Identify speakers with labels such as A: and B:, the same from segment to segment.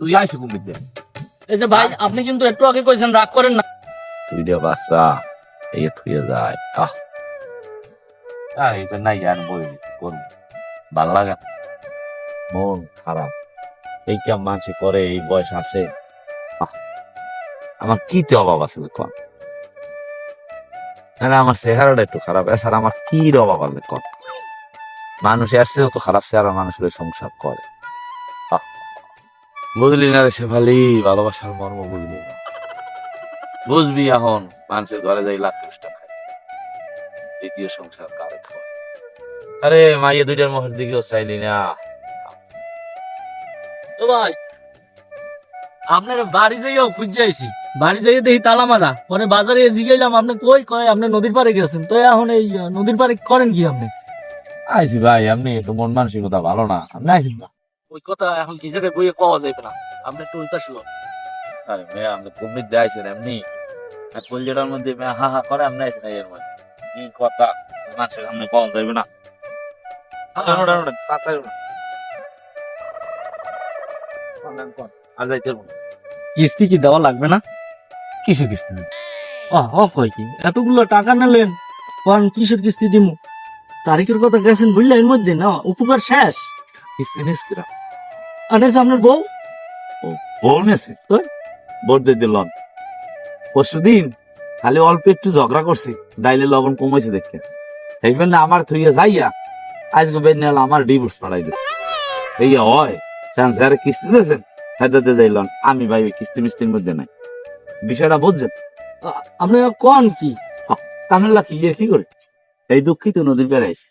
A: তুই আইসি কুমির।
B: এই যে ভাই আপনি কিন্তু একটু আগে কইছেন রাগ করেন না।
A: তুই রে বাচ্চা এই থুয়ে যায় এটা নাই আর বই করবো ভাল লাগা মন খারাপ এই কেমন মানুষ করে এই বয়স আছে আমার কি তে অভাব আছে কন না আমার চেহারাটা একটু খারাপ এছাড়া আমার কি অভাব আছে কন মানুষ আসছে তো খারাপ চেহারা মানুষের সংসার করে বুঝলি না রে শেফালি ভালোবাসার মর্ম বুঝলি না বুঝবি এখন মানুষের ঘরে যাই লাখ টাকা দ্বিতীয় সংসার কারে খাওয়া আরে মাইয়ে দুইটার মুখের দিকেও চাইলি না
B: তো ভাই আপনার বাড়ি যাইও খুঁজে আইছি বাড়ি যাইয়ে দেখি তালা মারা পরে বাজারে জিগাইলাম আপনি কই কয় আপনি নদীর পাড়ে গেছেন তো এখন এই নদীর পাড়ে করেন কি আপনি?
A: আইসি ভাই আপনি একটু মন মানসিকতা ভালো না আপনি আইসিন না
B: ওই কথা এখন কি জায়গায় বইয়ে পাওয়া যাবে না আপনি একটু ওই পাশে লোক।
A: আরে মেয়ে আপনি কুমির দিয়ে আইসেন এমনি কলজেটার মধ্যে মেয়ে হা হা করে আপনি আইসেন এর মধ্যে কি কথা মানুষের সামনে পাওয়া যাবে না আর যাইতে
B: কিস্তি কি দেওয়া লাগবে না?
A: কিসের কিস্তি
B: হয় কি এতগুলো টাকা নিলেন কোন কিসের কিস্তি দিমু? তারিখের কথা গেছেন বুঝলেন এর মধ্যে না উপকার শেষ।
A: কিস্তি নিস কিরা
B: আনেছে আপনার বউ
A: বউ নেছে বোর দিয়ে দিলাম পরশুদিন খালি অল্প একটু ঝগড়া করছি ডাইলে লবণ কমাইছে দেখে এইবার না আমার থুইয়া যাইয়া আজকে বেন আমার ডিভোর্স পাঠাই দিচ্ছে এই হয় চান্স যারা কিস্তি দিয়েছেন হেদাতে যাইলাম আমি ভাই ওই কিস্তি মিস্তির মধ্যে নাই বিষয়টা বুঝছেন
B: আপনি কোন কি
A: কামেল্লা কি কি করে এই দুঃখিত নদীর বেড়াইছে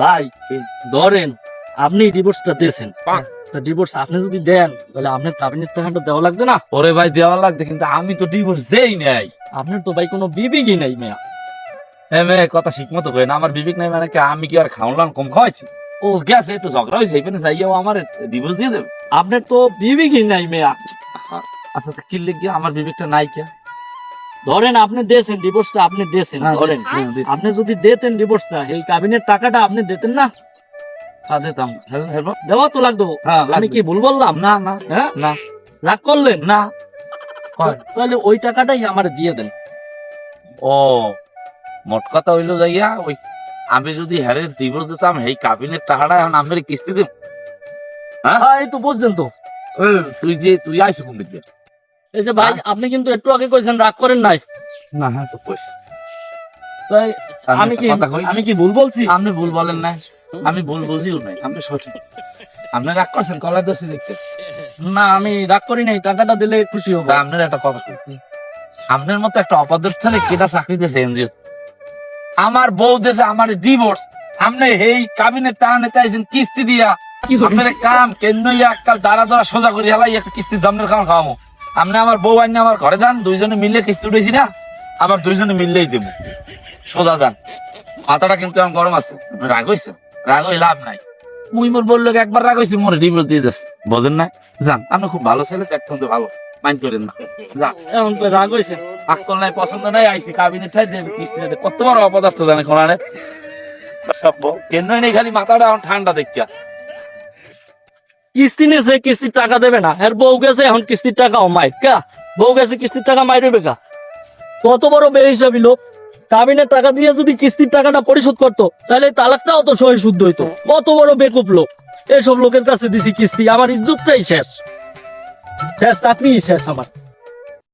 B: ভাই ধরেন আপনি ডিভোর্সটা দিয়েছেন তা ডিভোর্স আপনি যদি দেন তাহলে আপনার কাবিনের টাকাটা দেওয়া লাগবে না?
A: ওরে ভাই দেওয়া লাগবে কিন্তু আমি তো ডিভোর্স দেই নাই।
B: আপনার তো ভাই কোনো বিবেকই নাই মেয়া।
A: হ্যাঁ মেয়ে কথা ঠিক মতো কই না আমার বিবেক নাই মানে কি আমি কি আর খাওয়ালাম কম খাওয়াইছি ও গেছে একটু ঝগড়া হয়েছে এইখানে যাইয়াও আমার ডিভোর্স দিয়ে দেবে
B: আপনার তো বিবেকই নাই মেয়া।
A: আচ্ছা কি লিখে আমার বিবেকটা নাই কে
B: ধরেন আপনি দিয়েছেন ডিভোর্সটা আপনি দিয়েছেন ধরেন আপনি যদি দিতেন ডিভোর্সটা এই কাবিনের টাকাটা আপনি দিতেন না?
A: দিতাম
B: দেওয়া তো লাগতো। আমি কি ভুল বললাম?
A: না না
B: হ্যাঁ
A: না
B: রাগ করলেন
A: না
B: তাহলে ওই টাকাটাই আমার দিয়ে দেন।
A: ও মোট কথা হইলো যাইয়া ওই আমি যদি হ্যারে ডিভোর্স দিতাম এই কাবিনের টাকাটা এখন আমি কিস্তি দিব
B: হ্যাঁ এই তো বুঝছেন তো
A: তুই আইসি কোন দিকে
B: এই যে ভাই আপনি কিন্তু একটু আগে কইছেন রাগ করেন নাই
A: না হ্যাঁ তো কইছি
B: তাই আমি কি ভুল বলছি?
A: আপনি ভুল বলেন না আমি ভুল বুঝিও নাই আপনি সঠিক আপনি রাগ করছেন কলা দোষী দেখতে
B: না আমি রাগ করি নাই টাকাটা দিলে খুশি হবো।
A: আপনার একটা কথা আপনার মতো একটা অপদর্থনে কেটা চাকরি দিয়েছে এনজিও আমার বউ দেশে আমার ডিভোর্স আপনি এই কাবিনের টাকা নিতে আইছেন কিস্তি দিয়া আপনার কাম কেন এককাল দাঁড়া দাঁড়া সোজা করি হেলাই একটা কিস্তির দামের খাওয়া খাওয়াবো আপনি আমার বউ আইনে আমার ঘরে যান দুইজনে মিললে কিস্তি উঠেছি না আবার দুইজনে মিললেই দেবো সোজা যান মাথাটা কিন্তু আমার গরম আছে রাগ হয়েছে রাগ হয়ে লাভ নাই মুই মোর বললো একবার রাগ হয়েছি মোর ডিভোর্স দিয়ে দিচ্ছে বোঝেন না যান আপনি খুব ভালো ছেলে একদম ভালো মাইন্ড করেন না যান
B: এখন তো রাগ হয়েছে
A: আকল নাই পছন্দ নাই আইসি কাবিনে ঠাই দেবে কিস্তি দিতে কত বড় অপদার্থ জানে কোনারে সব কেন নেই খালি মাথাটা এখন ঠান্ডা দেখিয়া
B: কিস্তি নিয়েছে কিস্তির টাকা দেবে না এর বউ গেছে এখন কিস্তির টাকাও মাইর কা বউ গেছে কিস্তির টাকা মাইরবে কা কত বড় বেহিসাবি লোক কাবিনের টাকা দিয়ে যদি কিস্তির টাকাটা পরিশোধ করতো তাহলে তালাকটাও তো সহি শুদ্ধ হইতো। কত বড় বেকুব লোক এসব লোকের কাছে দিছি কিস্তি আমার ইজ্জতটাই শেষ শেষ চাকরি শেষ আমার।